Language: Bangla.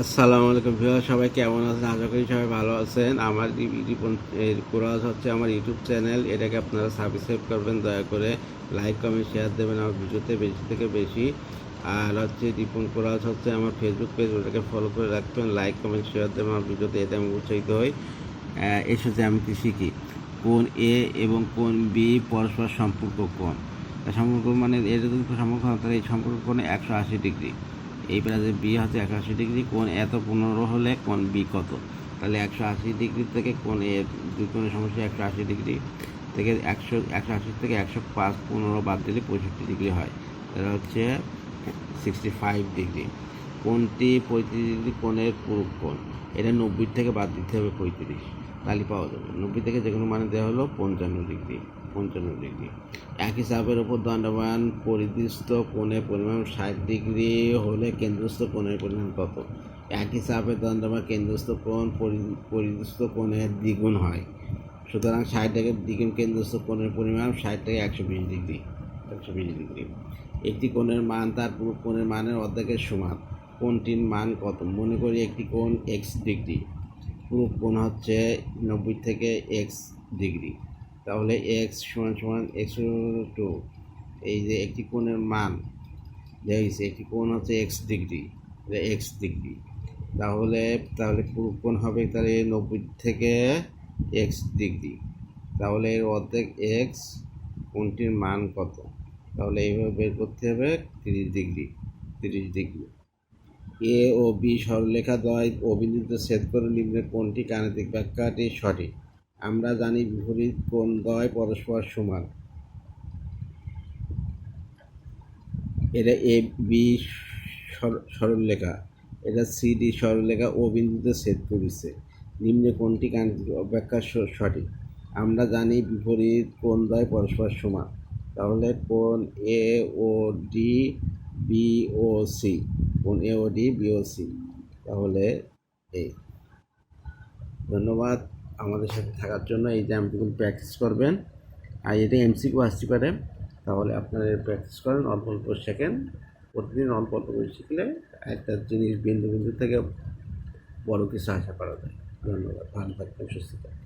আসসালামু আলাইকুম ভিউয়ার, সবাই কেমন আছেন? আশা করি সবাই ভালো আছেন। আমার কোরাস হচ্ছে আমার ইউটিউব চ্যানেল। এটাকে আপনারা সাবস্ক্রাইব করবেন দয়া করে। লাইক কমেন্ট শেয়ার দেবেন আমার ভিডিওতে বেশি থেকে বেশি। আর হচ্ছে রিপন কোরাস হচ্ছে আমার ফেসবুক পেজ, ওটাকে ফলো করে রাখবেন। লাইক কমেন্ট শেয়ার দেবেন আমার ভিডিওতে, এতে আমি উৎসাহিত হই। এসে জ্যামিতি শিখি। কোণ এ এবং কোণ বি পরস্পর সম্পর্ক কোণ, সম্পর্ক মানে এর যদি সম্পর্ক হয় তাহলে এই সম্পর্ক কোণ 180 ডিগ্রি। এই প্লাসে বি হচ্ছে 180 ডিগ্রি। কোণ এত 15 হলে কোণ বি কত? তাহলে 180 ডিগ্রি থেকে কোণ এ, দুই কোণের সমস্যা 180 ডিগ্রি থেকে 180 থেকে 105 15 বাদ দিলে 65 ডিগ্রি হয়। তাহলে হচ্ছে 65 ডিগ্রি। কোণটি 35 ডিগ্রি কোণের পুরো কোণ। এটা 90 থেকে বাদ দিতে হবে 35, তাহলে পাওয়া যাবে 90 থেকে যে কোনো মানে দেওয়া হলো 55 ডিগ্রি। 55 ডিগ্রি। একই চাপের ওপর দণ্ডায়মান পরিদৃষ্ট কোণের পরিমাণ 60 ডিগ্রি হলে কেন্দ্রস্থ কোণের পরিমাণ কত? একই চাপের দণ্ডায়মান কেন্দ্রস্থ কোণ পরিদৃষ্ট কোণের দ্বিগুণ হয়। সুতরাং 60 ডিগ্রি দ্বিগুণ কেন্দ্রস্থ কোণের পরিমাণ 60 থেকে 120 ডিগ্রি। 120 ডিগ্রি। একটি কোণের মান তার পুরো কোণের মানের অর্ধেকের সমান। কোণটির মান কত? মনে করি একটি কোণ এক্স ডিগ্রি, পুরো কোণ হচ্ছে 90 থেকে এক্স ডিগ্রি। তাহলে এক্স সমান সমান এক্স টু, এই যে একটি কোণের মান দেখেছি, একটি কোণ হচ্ছে এক্স ডিগ্রি, এটা এক্স ডিগ্রি। তাহলে তাহলে পুরো কোণ হবে তাহলে 90 থেকে এক্স ডিগ্রি। তাহলে এর অর্ধেক এক্স, কোণটির মান কত? তাহলে এইভাবে বের করতে হবে 30 ডিগ্রি। 30 ডিগ্রি। এ ও বি সরলরেখা দ্বয় ও বিন্দুতে ছেদ করে নিম্নের কোণটি গাণিতিক ব্যাখ্যাটি সঠিক। আমরা জানি বিপরীত কোণ দ্বয় পরস্পর সমান। এটা এ বি সরলরেখা, এটা সি ডি সরলরেখা ও বিন্দুতে ছেদ করেছে। নিম্নে কোণটি গাণিতিক ব্যাখ্যা সঠিক। আমরা জানি বিপরীত কোণ দ্বয় পরস্পর সমান। তাহলে কোণ এ ও ডি বি ও সি, কোণ এ ও ডি বি ও সি। তাহলে এই, ধন্যবাদ আমাদের সাথে থাকার জন্য। এই জ্যামিতিগুলো প্র্যাকটিস করবেন, আর এটা এমসিকিউ আসতে পারে। তাহলে আপনারা প্র্যাকটিস করেন অল্প অল্প সেকেন্ড, প্রতিদিন অল্প অল্প করে শিখলে একটা জিনিস বিন্দু বিন্দু থেকে বড় কিছু আশা করা যায়। ধন্যবাদ, ভালো থাকবেন, সুস্থ থাকবেন।